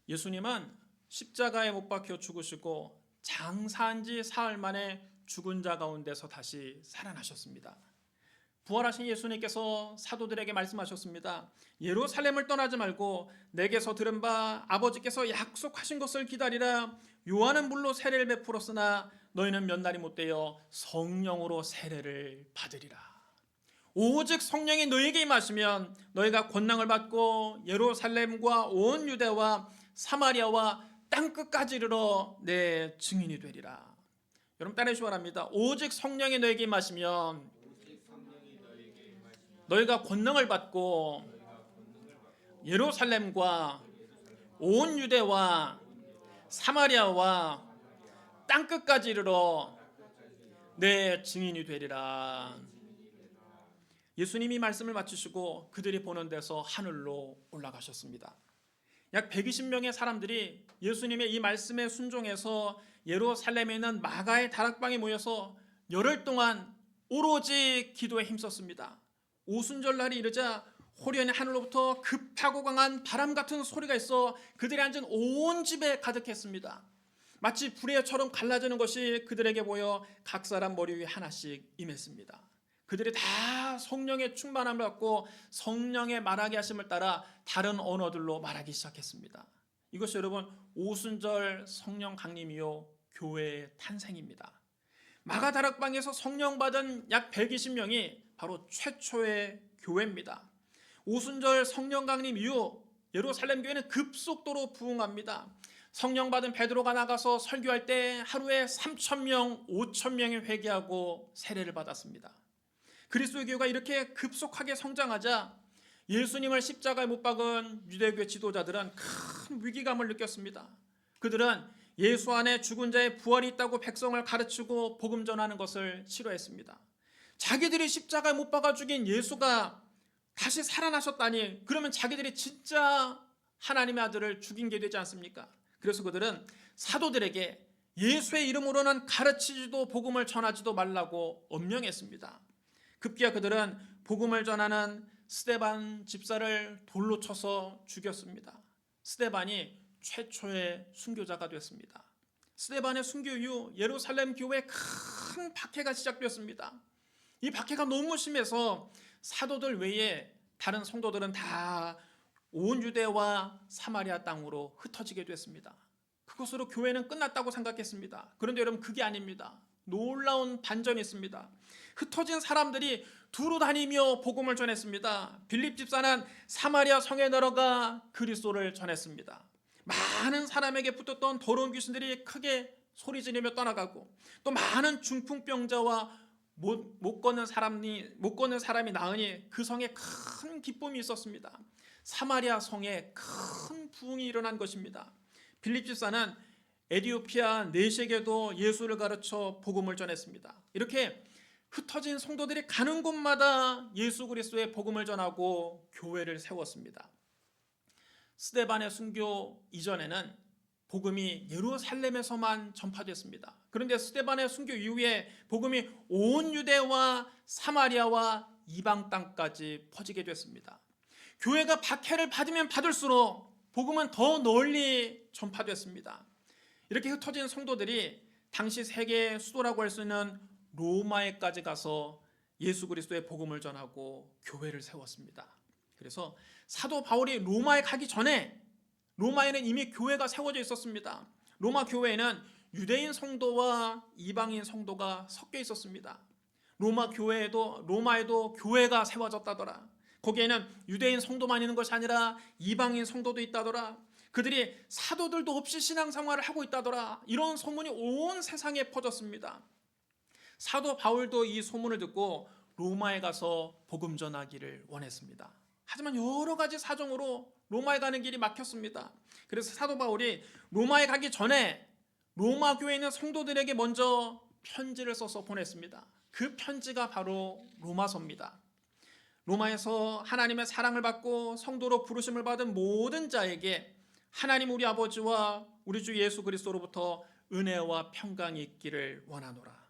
예수님은 십자가에 못 박혀 죽으시고 장사한 지 사흘 만에 죽은 자 가운데서 다시 살아나셨습니다. 부활하신 예수님께서 사도들에게 말씀하셨습니다. 예루살렘을 떠나지 말고 내게서 들은 바 아버지께서 약속하신 것을 기다리라. 요한은 물로 세례를 베풀었으나 너희는 몇 날이 못되어 성령으로 세례를 받으리라. 오직 성령이 너희에게 임하시면 너희가 권능을 받고 예루살렘과 온 유대와 사마리아와 땅끝까지 이르러 내 증인이 되리라. 여러분 따라해주시기 바랍니다. 오직 성령이 너희에게 임하시면 너희가 권능을 받고 예루살렘과 온 유대와 사마리아와 땅끝까지 이르러 내 증인이 되리라. 예수님이 말씀을 마치시고 그들이 보는 데서 하늘로 올라가셨습니다. 약 120명의 사람들이 예수님의 이 말씀에 순종해서 예루살렘에 있는 마가의 다락방에 모여서 열흘 동안 오로지 기도에 힘썼습니다. 오순절날이 이르자 호련히 하늘로부터 급하고 강한 바람 같은 소리가 있어 그들이 앉은 온 집에 가득했습니다. 마치 불의처럼 갈라지는 것이 그들에게 보여 각 사람 머리 위에 하나씩 임했습니다. 그들이 다 성령의 충만함을 받고 성령의 말하게 하심을 따라 다른 언어들로 말하기 시작했습니다. 이것이 여러분 오순절 성령 강림이요 교회의 탄생입니다. 마가다락방에서 성령 받은 약 120명이 바로 최초의 교회입니다. 오순절 성령 강림 이후 예루살렘 교회는 급속도로 부흥합니다. 성령 받은 베드로가 나가서 설교할 때 하루에 3,000명, 5,000명이 회개하고 세례를 받았습니다. 그리스도의 교회가 이렇게 급속하게 성장하자 예수님을 십자가에 못 박은 유대교회 지도자들은 큰 위기감을 느꼈습니다. 그들은 예수 안에 죽은 자의 부활이 있다고 백성을 가르치고 복음 전하는 것을 싫어했습니다. 자기들이 십자가에 못 박아 죽인 예수가 다시 살아나셨다니 그러면 자기들이 진짜 하나님의 아들을 죽인 게 되지 않습니까? 그래서 그들은 사도들에게 예수의 이름으로는 가르치지도 복음을 전하지도 말라고 엄령했습니다. 급기야 그들은 복음을 전하는 스데반 집사를 돌로 쳐서 죽였습니다. 스데반이 최초의 순교자가 됐습니다. 스데반의 순교 이후 예루살렘 교회에 큰 박해가 시작되었습니다. 이 박해가 너무 심해서 사도들 외에 다른 성도들은 다 온 유대와 사마리아 땅으로 흩어지게 됐습니다. 그것으로 교회는 끝났다고 생각했습니다. 그런데 여러분 그게 아닙니다. 놀라운 반전이 있습니다. 흩어진 사람들이 두루 다니며 복음을 전했습니다. 빌립 집사는 사마리아 성에 들어가 그리스도를 전했습니다. 많은 사람에게 붙었던 더러운 귀신들이 크게 소리지르며 떠나가고 또 많은 중풍병자와 못 걷는 사람이 나으니 그 성에 큰 기쁨이 있었습니다. 사마리아 성에 큰 부흥이 일어난 것입니다. 빌립 집사는 에디오피아 내시에게도 예수를 가르쳐 복음을 전했습니다. 이렇게 흩어진 성도들이 가는 곳마다 예수 그리스도의 복음을 전하고 교회를 세웠습니다. 스데반의 순교 이전에는 복음이 예루살렘에서만 전파됐습니다. 그런데 스데반의 순교 이후에 복음이 온 유대와 사마리아와 이방 땅까지 퍼지게 됐습니다. 교회가 박해를 받으면 받을수록 복음은 더 널리 전파됐습니다. 이렇게 흩어진 성도들이 당시 세계 수도라고 할 수 있는 로마에까지 가서 예수 그리스도의 복음을 전하고 교회를 세웠습니다. 그래서 사도 바울이 로마에 가기 전에 로마에는 이미 교회가 세워져 있었습니다. 로마 교회에는 유대인 성도와 이방인 성도가 섞여 있었습니다. 로마에도 교회가 세워졌다더라. 거기에는 유대인 성도만 있는 것이 아니라 이방인 성도도 있다더라. 그들이 사도들도 없이 신앙생활을 하고 있다더라. 이런 소문이 온 세상에 퍼졌습니다. 사도 바울도 이 소문을 듣고 로마에 가서 복음 전하기를 원했습니다. 하지만 여러 가지 사정으로 로마에 가는 길이 막혔습니다. 그래서 사도 바울이 로마에 가기 전에 로마 교회에 있는 성도들에게 먼저 편지를 써서 보냈습니다. 그 편지가 바로 로마서입니다. 로마에서 하나님의 사랑을 받고 성도로 부르심을 받은 모든 자에게 하나님 우리 아버지와 우리 주 예수 그리스도로부터 은혜와 평강이 있기를 원하노라.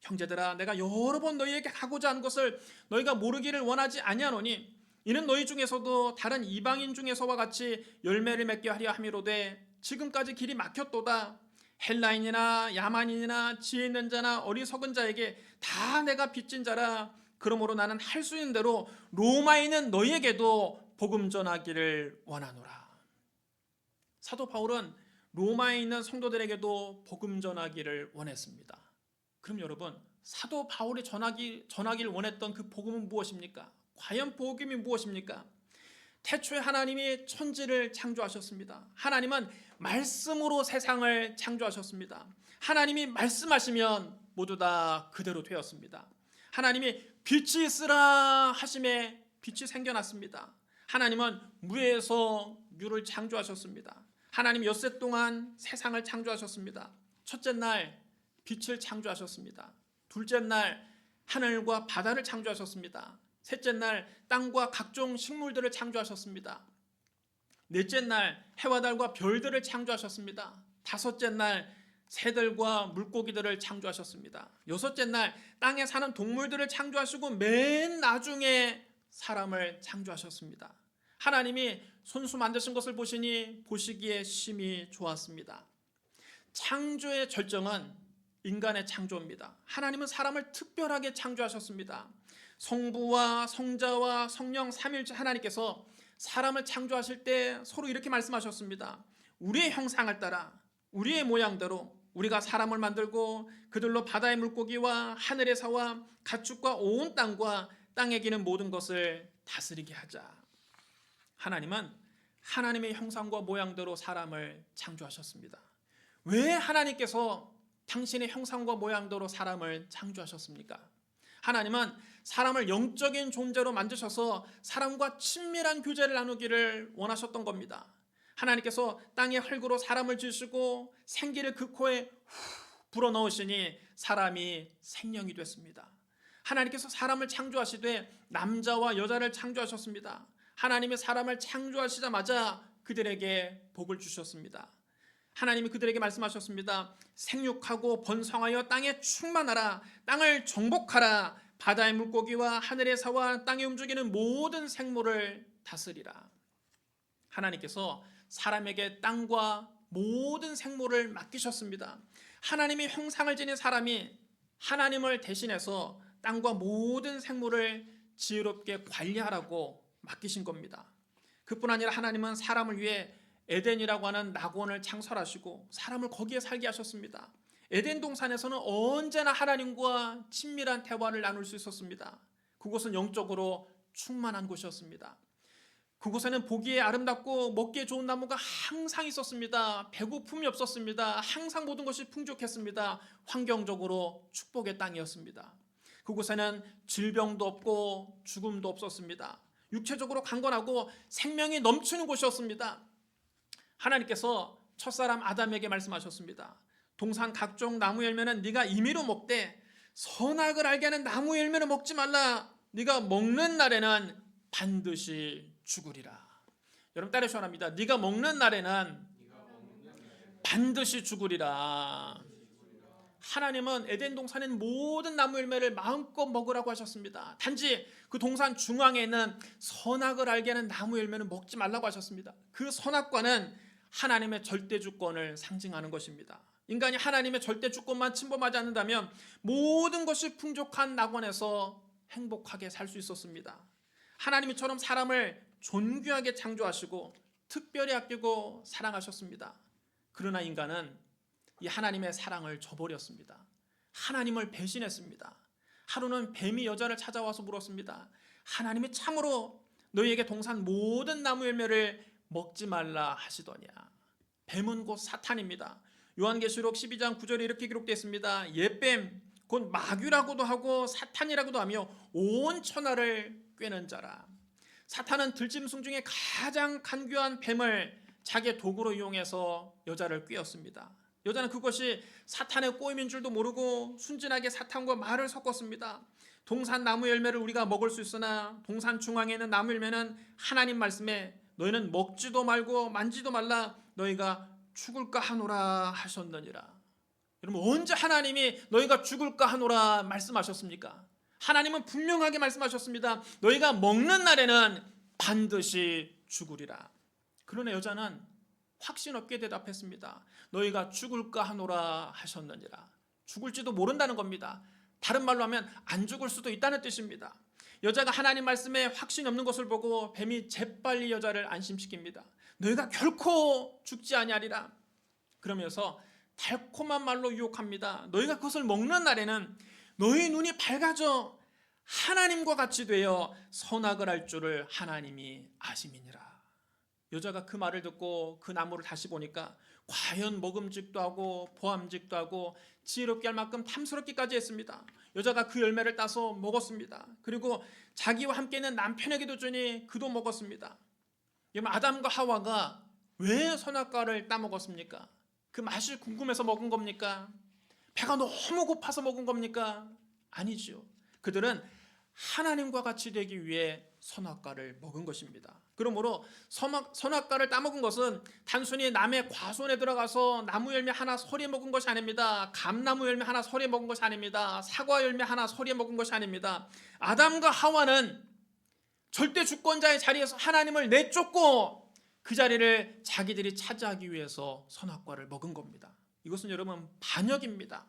형제들아, 내가 여러 번 너희에게 가고자 한 것을 너희가 모르기를 원하지 아니하노니 이는 너희 중에서도 다른 이방인 중에서와 같이 열매를 맺게 하려 함이로되 지금까지 길이 막혔도다. 헬라인이나 야만인이나 지혜 있는 자나 어리석은 자에게 다 내가 빚진 자라. 그러므로 나는 할 수 있는 대로 로마에 있는 너희에게도 복음 전하기를 원하노라. 사도 바울은 로마에 있는 성도들에게도 복음 전하기를 원했습니다. 그럼 여러분, 사도 바울이 전하기를 원했던 그 복음은 무엇입니까? 과연 복음이 무엇입니까? 태초에 하나님이 천지를 창조하셨습니다. 하나님은 말씀으로 세상을 창조하셨습니다. 하나님이 말씀하시면 모두 다 그대로 되었습니다. 하나님이 빛이 있으라 하심에 빛이 생겨났습니다. 하나님은 무에서 유를 창조하셨습니다. 하나님 엿새 동안 세상을 창조하셨습니다. 첫째 날 빛을 창조하셨습니다. 둘째 날 하늘과 바다를 창조하셨습니다. 셋째 날 땅과 각종 식물들을 창조하셨습니다. 넷째 날 해와 달과 별들을 창조하셨습니다. 다섯째 날 새들과 물고기들을 창조하셨습니다. 여섯째 날 땅에 사는 동물들을 창조하시고 맨 나중에 사람을 창조하셨습니다. 하나님이 손수 만드신 것을 보시니 보시기에 심히 좋았습니다. 창조의 절정은 인간의 창조입니다. 하나님은 사람을 특별하게 창조하셨습니다. 성부와 성자와 성령 삼위일체 하나님께서 사람을 창조하실 때 서로 이렇게 말씀하셨습니다. 우리의 형상을 따라 우리의 모양대로 우리가 사람을 만들고 그들로 바다의 물고기와 하늘의 새와 가축과 온 땅과 땅에 기는 모든 것을 다스리게 하자. 하나님은 하나님의 형상과 모양대로 사람을 창조하셨습니다. 왜 하나님께서 당신의 형상과 모양대로 사람을 창조하셨습니까? 하나님은 사람을 영적인 존재로 만드셔서 사람과 친밀한 교제를 나누기를 원하셨던 겁니다. 하나님께서 땅의 흙으로 사람을 지으시고 생기를 그 코에 불어넣으시니 사람이 생명이 됐습니다. 하나님께서 사람을 창조하시되 남자와 여자를 창조하셨습니다. 하나님이 사람을 창조하시자마자 그들에게 복을 주셨습니다. 하나님이 그들에게 말씀하셨습니다. 생육하고 번성하여 땅에 충만하라. 땅을 정복하라. 바다의 물고기와 하늘의 새와 땅에 움직이는 모든 생물을 다스리라. 하나님께서 사람에게 땅과 모든 생물을 맡기셨습니다. 하나님의 형상을 지닌 사람이 하나님을 대신해서 땅과 모든 생물을 지혜롭게 관리하라고 맡기신 겁니다. 그뿐 아니라 하나님은 사람을 위해 에덴이라고 하는 낙원을 창설하시고 사람을 거기에 살게 하셨습니다. 에덴 동산에서는 언제나 하나님과 친밀한 대화를 나눌 수 있었습니다. 그곳은 영적으로 충만한 곳이었습니다. 그곳에는 보기에 아름답고 먹기에 좋은 나무가 항상 있었습니다. 배고픔이 없었습니다. 항상 모든 것이 풍족했습니다. 환경적으로 축복의 땅이었습니다. 그곳에는 질병도 없고 죽음도 없었습니다. 육체적으로 강건하고 생명이 넘치는 곳이었습니다. 하나님께서 첫사람 아담에게 말씀하셨습니다. 동산 각종 나무 열매는 네가 임의로 먹되 선악을 알게 하는 나무 열매는 먹지 말라. 네가 먹는 날에는 반드시 죽으리라. 여러분 따라서 합니다. 네가 먹는 날에는 반드시 죽으리라. 하나님은 에덴 동산에 있는 모든 나무 열매를 마음껏 먹으라고 하셨습니다. 단지 그 동산 중앙에 있는 선악을 알게 하는 나무 열매는 먹지 말라고 하셨습니다. 그 선악과는 하나님의 절대 주권을 상징하는 것입니다. 인간이 하나님의 절대 주권만 침범하지 않는다면 모든 것이 풍족한 낙원에서 행복하게 살 수 있었습니다. 하나님이처럼 사람을 존귀하게 창조하시고 특별히 아끼고 사랑하셨습니다. 그러나 인간은 이 하나님의 사랑을 저버렸습니다. 하나님을 배신했습니다. 하루는 뱀이 여자를 찾아와서 물었습니다. 하나님이 참으로 너희에게 동산 모든 나무 열매를 먹지 말라 하시더냐. 뱀은 곧 사탄입니다. 요한계시록 12장 9절에 이렇게 기록되어 있습니다. 옛뱀 곧 마귀라고도 하고 사탄이라고도 하며 온 천하를 꿰는 자라. 사탄은 들짐승 중에 가장 간교한 뱀을 자기의 도구로 이용해서 여자를 꿰었습니다. 여자는 그것이 사탄의 꼬임인 줄도 모르고 순진하게 사탄과 말을 섞었습니다. 동산 나무 열매를 우리가 먹을 수 있으나 동산 중앙에 있는 나무 열매는 하나님 말씀에 너희는 먹지도 말고 만지도 말라 너희가 죽을까 하노라 하셨느니라. 여러분 언제 하나님이 너희가 죽을까 하노라 말씀하셨습니까? 하나님은 분명하게 말씀하셨습니다. 너희가 먹는 날에는 반드시 죽으리라. 그러나 여자는 확신 없게 대답했습니다. 너희가 죽을까 하노라 하셨느니라. 죽을지도 모른다는 겁니다. 다른 말로 하면 안 죽을 수도 있다는 뜻입니다. 여자가 하나님 말씀에 확신이 없는 것을 보고 뱀이 재빨리 여자를 안심시킵니다. 너희가 결코 죽지 아니하리라. 그러면서 달콤한 말로 유혹합니다. 너희가 그것을 먹는 날에는 너희 눈이 밝아져 하나님과 같이 되어 선악을 알 줄을 하나님이 아심이니라. 여자가 그 말을 듣고 그 나무를 다시 보니까 과연 먹음직도 하고 보암직도 하고 지혜롭게 할 만큼 탐스럽기까지 했습니다. 여자가 그 열매를 따서 먹었습니다. 그리고 자기와 함께 있는 남편에게도 주니 그도 먹었습니다. 아담과 하와가 왜 선악과를 따먹었습니까? 그 맛이 궁금해서 먹은 겁니까? 배가 너무 고파서 먹은 겁니까? 아니죠. 그들은 하나님과 같이 되기 위해 선악과를 먹은 것입니다. 그러므로 선악과를 따먹은 것은 단순히 남의 과손에 들어가서 나무 열매 하나 서리에 먹은 것이 아닙니다. 감나무 열매 하나 서리에 먹은 것이 아닙니다. 사과 열매 하나 서리에 먹은 것이 아닙니다. 아담과 하와는 절대 주권자의 자리에서 하나님을 내쫓고 그 자리를 자기들이 차지하기 위해서 선악과를 먹은 겁니다. 이것은 여러분 반역입니다.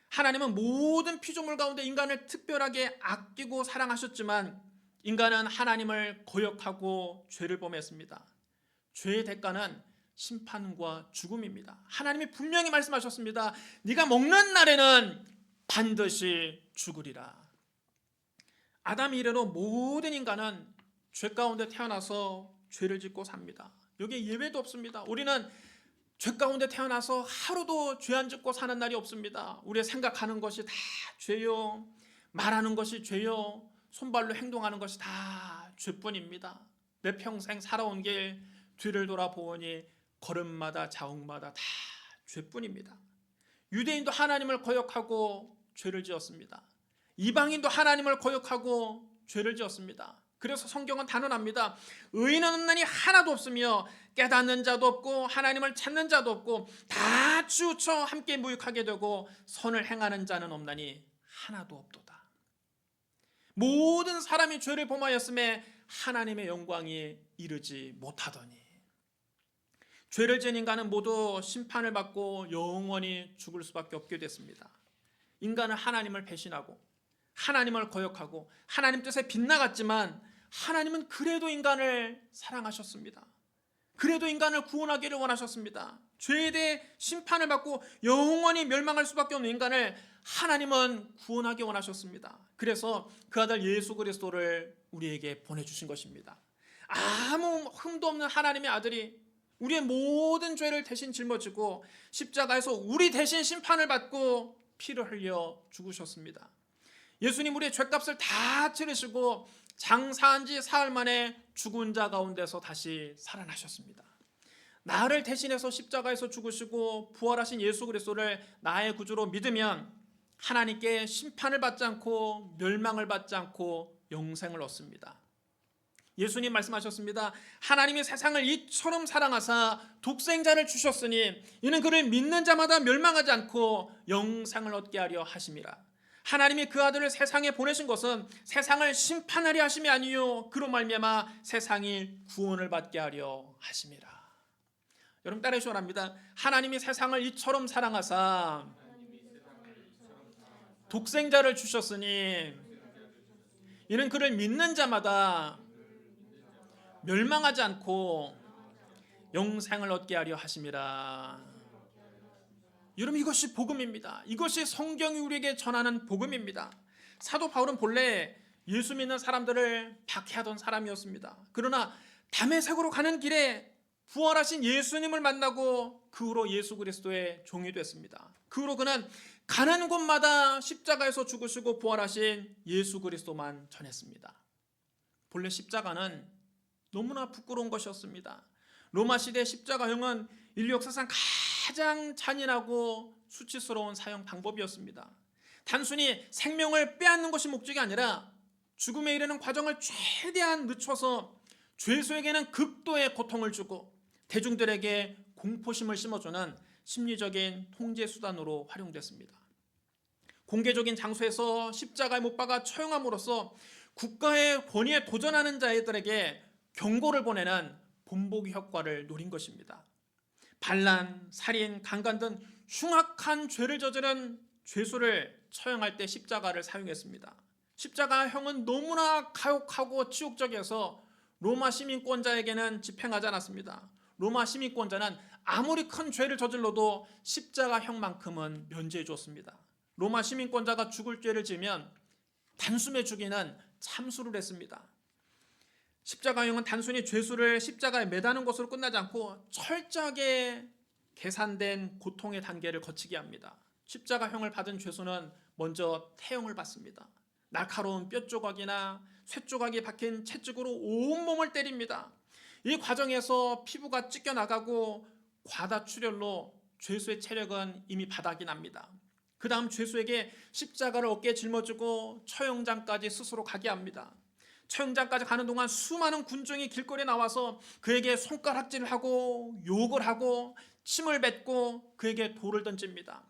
하나님은 모든 피조물 가운데 인간을 특별하게 아끼고 사랑하셨지만 인간은 하나님을 거역하고 죄를 범했습니다. 죄의 대가는 심판과 죽음입니다. 하나님이 분명히 말씀하셨습니다. 네가 먹는 날에는 반드시 죽으리라. 아담 이래로 모든 인간은 죄 가운데 태어나서 죄를 짓고 삽니다. 여기에 예외도 없습니다. 우리는 죄 가운데 태어나서 하루도 죄 안 짓고 사는 날이 없습니다. 우리의 생각하는 것이 다 죄요, 말하는 것이 죄요, 손발로 행동하는 것이 다 죄뿐입니다. 내 평생 살아온 길 뒤를 돌아보니 걸음마다 자욱마다 다 죄뿐입니다. 유대인도 하나님을 거역하고 죄를 지었습니다. 이방인도 하나님을 거역하고 죄를 지었습니다. 그래서 성경은 단언합니다. 의인은 없나니 하나도 없으며 깨닫는 자도 없고 하나님을 찾는 자도 없고 다 치우쳐 함께 무익하게 되고 선을 행하는 자는 없나니 하나도 없도다. 모든 사람이 죄를 범하였음에 하나님의 영광이 이르지 못하더니 죄를 지은 인간은 모두 심판을 받고 영원히 죽을 수밖에 없게 됐습니다. 인간은 하나님을 배신하고 하나님을 거역하고 하나님 뜻에 빗나갔지만 하나님은 그래도 인간을 사랑하셨습니다. 그래도 인간을 구원하기를 원하셨습니다. 죄에 대해 심판을 받고 영원히 멸망할 수밖에 없는 인간을 하나님은 구원하기 원하셨습니다. 그래서 그 아들 예수 그리스도를 우리에게 보내주신 것입니다. 아무 흠도 없는 하나님의 아들이 우리의 모든 죄를 대신 짊어지고 십자가에서 우리 대신 심판을 받고 피를 흘려 죽으셨습니다. 예수님 우리의 죄값을 다 치르시고 장사한 지 사흘 만에 죽은 자 가운데서 다시 살아나셨습니다. 나를 대신해서 십자가에서 죽으시고 부활하신 예수 그리스도를 나의 구주로 믿으면 하나님께 심판을 받지 않고 멸망을 받지 않고 영생을 얻습니다. 예수님 말씀하셨습니다. 하나님이 세상을 이처럼 사랑하사 독생자를 주셨으니 이는 그를 믿는 자마다 멸망하지 않고 영생을 얻게 하려 하심이라. 하나님이 그 아들을 세상에 보내신 것은 세상을 심판하려 하심이 아니요 그로 말미암아 세상이 구원을 받게 하려 하심이라. 여러분 따라해 주시기 바랍니다. 하나님이 세상을 이처럼 사랑하사 독생자를 주셨으니 이는 그를 믿는 자마다 멸망하지 않고 영생을 얻게 하려 하심이라. 여러분 이것이 복음입니다. 이것이 성경이 우리에게 전하는 복음입니다. 사도 바울은 본래 예수 믿는 사람들을 박해하던 사람이었습니다. 그러나 다메섹으로 가는 길에 부활하신 예수님을 만나고 그 후로 예수 그리스도의 종이 됐습니다. 그 후로 그는 가는 곳마다 십자가에서 죽으시고 부활하신 예수 그리스도만 전했습니다. 본래 십자가는 너무나 부끄러운 것이었습니다. 로마 시대 십자가형은 인류 역사상 가장 잔인하고 수치스러운 사형 방법이었습니다. 단순히 생명을 빼앗는 것이 목적이 아니라 죽음에 이르는 과정을 최대한 늦춰서 죄수에게는 극도의 고통을 주고 대중들에게 공포심을 심어주는 심리적인 통제 수단으로 활용됐습니다. 공개적인 장소에서 십자가에 못 박아 처형함으로써 국가의 권위에 도전하는 자들에게 경고를 보내는 본보기 효과를 노린 것입니다. 반란, 살인, 강간 등 흉악한 죄를 저지른 죄수를 처형할 때 십자가를 사용했습니다. 십자가형은 너무나 가혹하고 치욕적이어서 로마 시민권자에게는 집행하지 않았습니다. 로마 시민권자는 아무리 큰 죄를 저질러도 십자가형만큼은 면제해 주었습니다. 로마 시민권자가 죽을 죄를 지으면 단숨에 죽이는 참수를 했습니다. 십자가형은 단순히 죄수를 십자가에 매다는 것으로 끝나지 않고 철저하게 계산된 고통의 단계를 거치게 합니다. 십자가형을 받은 죄수는 먼저 태형을 받습니다. 날카로운 뼈 조각이나 쇠 조각이 박힌 채찍으로 온몸을 때립니다. 이 과정에서 피부가 찢겨나가고 과다출혈로 죄수의 체력은 이미 바닥이 납니다. 그 다음 죄수에게 십자가를 어깨에 짊어지고 처형장까지 스스로 가게 합니다. 처형장까지 가는 동안 수많은 군중이 길거리에 나와서 그에게 손가락질을 하고 욕을 하고 침을 뱉고 그에게 돌을 던집니다.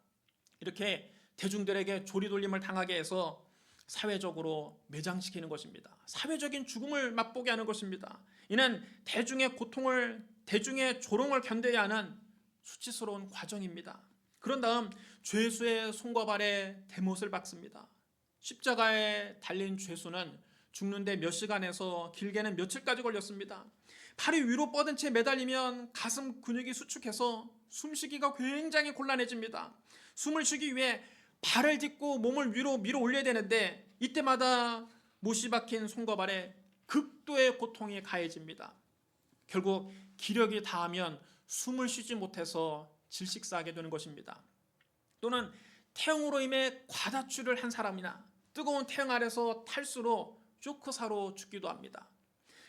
이렇게 대중들에게 조리돌림을 당하게 해서 사회적으로 매장시키는 것입니다. 사회적인 죽음을 맛보게 하는 것입니다. 이는 대중의 고통을, 대중의 조롱을 견뎌야 하는 수치스러운 과정입니다. 그런 다음 죄수의 손과 발에 대못을 박습니다. 십자가에 달린 죄수는 죽는데 몇 시간에서 길게는 며칠까지 걸렸습니다. 팔이 위로 뻗은 채 매달리면 가슴 근육이 수축해서 숨쉬기가 굉장히 곤란해집니다. 숨을 쉬기 위해 발을 딛고 몸을 위로 밀어 올려야 되는데 이때마다 못이 박힌 손과 발에 극도의 고통이 가해집니다. 결국 기력이 다하면 숨을 쉬지 못해서 질식사하게 되는 것입니다. 또는 태형으로 인해 과다출혈을 한 사람이나 뜨거운 태형 아래서 탈수로 쇼크사로 죽기도 합니다.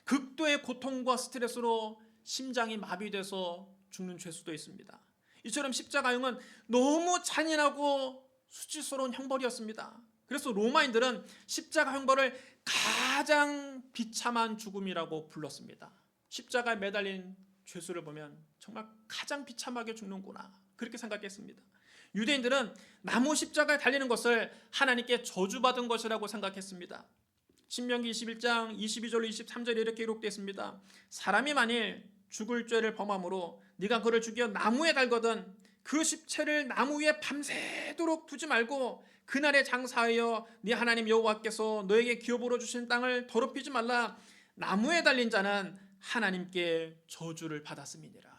극도의 고통과 스트레스로 심장이 마비돼서 죽는 죄수도 있습니다. 이처럼 십자가형은 너무 잔인하고 수치스러운 형벌이었습니다. 그래서 로마인들은 십자가 형벌을 가장 비참한 죽음이라고 불렀습니다. 십자가에 매달린 죄수를 보면 정말 가장 비참하게 죽는구나, 그렇게 생각했습니다. 유대인들은 나무 십자가에 달리는 것을 하나님께 저주받은 것이라고 생각했습니다. 신명기 21장 22절로 23절에 이렇게 기록되어 있습니다. 사람이 만일 죽을 죄를 범함으로 네가 그를 죽여 나무에 달거든 그 십체를 나무 위에 밤새도록 두지 말고 그날에 장사하여 네 하나님 여호와께서 너에게 기업으로 주신 땅을 더럽히지 말라. 나무에 달린 자는 하나님께 저주를 받았음이니라.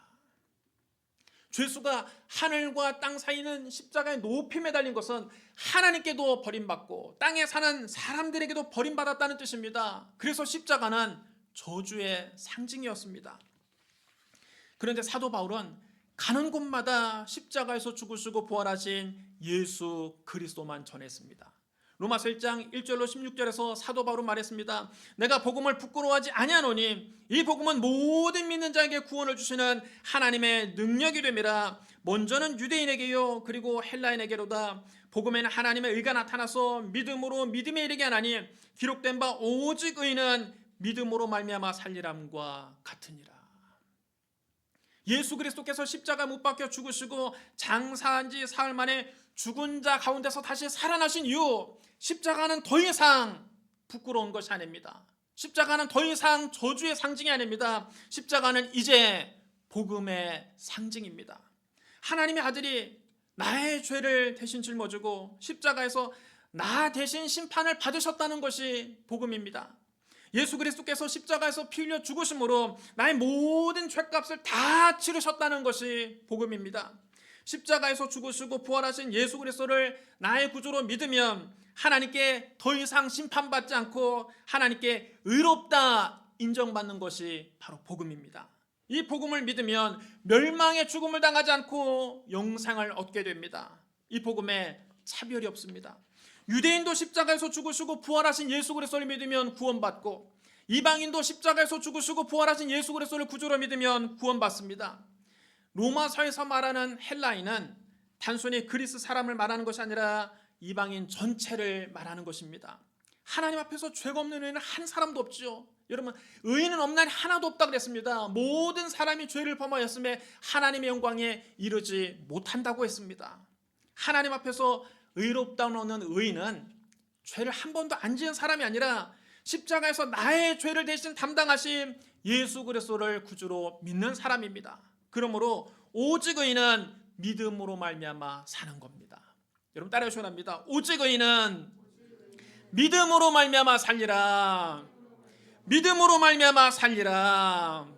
죄수가 하늘과 땅 사이는 십자가에 높이 매달린 것은 하나님께도 버림받고 땅에 사는 사람들에게도 버림받았다는 뜻입니다. 그래서 십자가는 저주의 상징이었습니다. 그런데 사도 바울은 가는 곳마다 십자가에서 죽으시고 부활하신 예수 그리스도만 전했습니다. 로마서 1장 1절로 16절에서 사도 바울은 말했습니다. 내가 복음을 부끄러워하지 아니하노니 이 복음은 모든 믿는 자에게 구원을 주시는 하나님의 능력이 됨이라. 먼저는 유대인에게요 그리고 헬라인에게로다. 복음에는 하나님의 의가 나타나서 믿음으로 믿음에 이르게 하나니 기록된 바 오직 의는 믿음으로 말미암아 살리람과 같으니라. 예수 그리스도께서 십자가 못 박혀 죽으시고 장사한 지 사흘 만에 죽은 자 가운데서 다시 살아나신 이후 십자가는 더 이상 부끄러운 것이 아닙니다. 십자가는 더 이상 저주의 상징이 아닙니다. 십자가는 이제 복음의 상징입니다. 하나님의 아들이 나의 죄를 대신 짊어지고 십자가에서 나 대신 심판을 받으셨다는 것이 복음입니다. 예수 그리스도께서 십자가에서 피 흘려 죽으심으로 나의 모든 죄값을 다 치르셨다는 것이 복음입니다. 십자가에서 죽으시고 부활하신 예수 그리스도를 나의 구주로 믿으면 하나님께 더 이상 심판받지 않고 하나님께 의롭다 인정받는 것이 바로 복음입니다. 이 복음을 믿으면 멸망의 죽음을 당하지 않고 영생을 얻게 됩니다. 이 복음에 차별이 없습니다. 유대인도 십자가에서 죽으시고 부활하신 예수 그리스도를 믿으면 구원받고 이방인도 십자가에서 죽으시고 부활하신 예수 그리스도를 구주로 믿으면 구원받습니다. 로마서에서 말하는 헬라인은 단순히 그리스 사람을 말하는 것이 아니라 이방인 전체를 말하는 것입니다. 하나님 앞에서 죄가 없는 의인은 한 사람도 없지요. 여러분, 의인은 없나니 하나도 없다 그랬습니다. 모든 사람이 죄를 범하였음에 하나님의 영광에 이르지 못한다고 했습니다. 하나님 앞에서 의롭다는 의인은 죄를 한 번도 안 지은 사람이 아니라 십자가에서 나의 죄를 대신 담당하신 예수 그리스도를 구주로 믿는 사람입니다. 그러므로 오직 의인은 믿음으로 말미암아 사는 겁니다. 여러분 따라해 주시기 바랍니다. 오직 의인은 믿음으로 말미암아 살리라. 믿음으로 말미암아 살리라.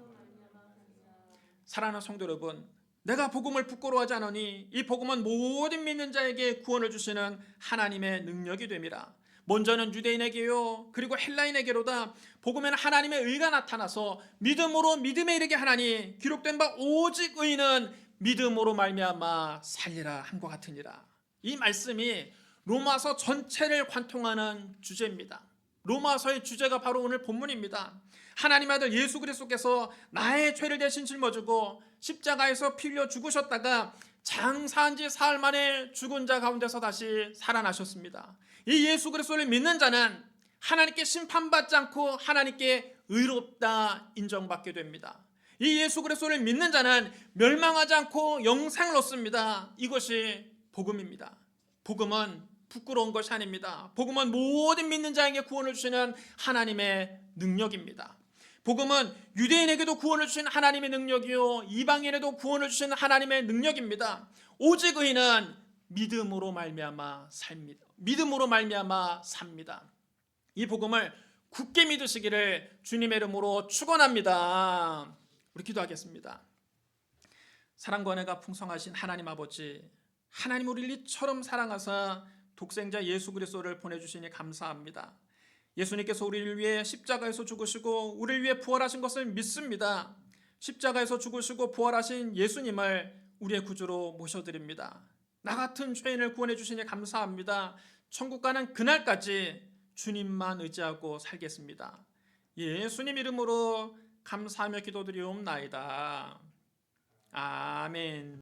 사랑하는 성도 여러분, 내가 복음을 부끄러워하지 않으니 이 복음은 모든 믿는 자에게 구원을 주시는 하나님의 능력이 됨이라. 먼저는 유대인에게요 그리고 헬라인에게로다 복음에는 하나님의 의가 나타나서 믿음으로 믿음에 이르게 하나니 기록된 바 오직 의인은 믿음으로 말미암아 살리라 함과 같으니라. 이 말씀이 로마서 전체를 관통하는 주제입니다. 로마서의 주제가 바로 오늘 본문입니다. 하나님 아들 예수 그리스도께서 나의 죄를 대신 짊어지고 십자가에서 피 흘려 죽으셨다가 장사한 지 사흘 만에 죽은 자 가운데서 다시 살아나셨습니다. 이 예수 그리스도를 믿는 자는 하나님께 심판받지 않고 하나님께 의롭다 인정받게 됩니다. 이 예수 그리스도를 믿는 자는 멸망하지 않고 영생을 얻습니다. 이것이 복음입니다. 복음은 부끄러운 것이 아닙니다. 복음은 모든 믿는 자에게 구원을 주시는 하나님의 능력입니다. 복음은 유대인에게도 구원을 주시는 하나님의 능력이요 이방인에도 구원을 주시는 하나님의 능력입니다. 오직 의인은 믿음으로 말미암아 삽니다. 믿음으로 말미암아 삽니다. 이 복음을 굳게 믿으시기를 주님의 이름으로 축원합니다. 우리 기도하겠습니다. 사랑과 은혜가 풍성하신 하나님 아버지, 하나님 우리를 이처럼 사랑하사 독생자 예수 그리스도를 보내주시니 감사합니다. 예수님께서 우리를 위해 십자가에서 죽으시고 우리를 위해 부활하신 것을 믿습니다. 십자가에서 죽으시고 부활하신 예수님을 우리의 구주로 모셔드립니다. 나 같은 죄인을 구원해 주시니 감사합니다. 천국 가는 그날까지 주님만 의지하고 살겠습니다. 예수님 이름으로 감사하며 기도드리옵나이다. 아멘.